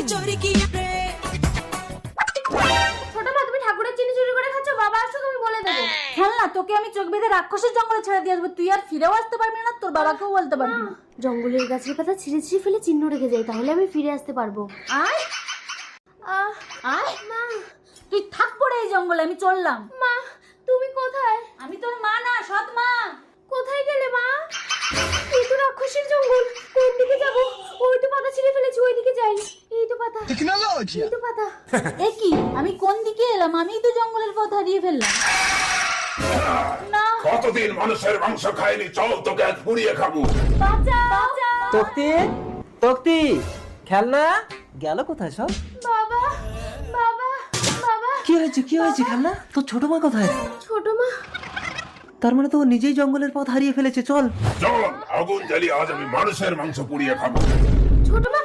ছোট মা, তুমি ঠাকুরের চিনি চুরি করে খাচ্ছ, বাবা আসো তুমি বলে দেবো। খেলনা, তোকে আমি চোখ বেঁধে রাক্ষসের জঙ্গলে ছেড়ে দিয়ে আসবো, তুই আর ফিরেও আসতে পারবি না, তোর বাবাকেও বলতে পারবি না। জঙ্গলের গাছের পাতা ছিঁড়ে ছিঁড়ে ফেলে চিহ্ন রেখে যাই, তাহলে আমি ফিরে আসতে পারবো। আয় আয় মা, তুই থাক পড়ে এই জঙ্গলে, আমি চললাম। মা তুমি কোথায়? আমি তোর মা না, সৎ মা। কোথায় গেলে মা? এই তো রাক্ষসের জঙ্গল, কোন দিকে যাব? ওই তো পাতা ছিঁড়ে ফেলেছি, ওই দিকে যাই। এই তো পাতা, এই তো পাতা। এ কি, আমি কোন দিকে এলাম? আমিই তো জঙ্গলের পথ হারিয়ে ফেললাম। না, কতদিন মানুষের মাংস খায়নি, চল তোকে আজ পুড়িয়ে খাবো। বাঁচাও। তক্তি, তক্তি, খেলনা গেল কোথায় সব? বাবা, বাবা, বাবা। কি হয়েছে, কি হয়েছে খেলনা? তোর ছোট মা কোথায়? ছোট মা, তার মানে তো ও নিজেই জঙ্গলের পথ হারিয়ে ফেলেছে। চল চল আগুন জ্বালিয়ে আজ আমি মানুষের মাংস পুড়িয়ে খাবো। ছোট মা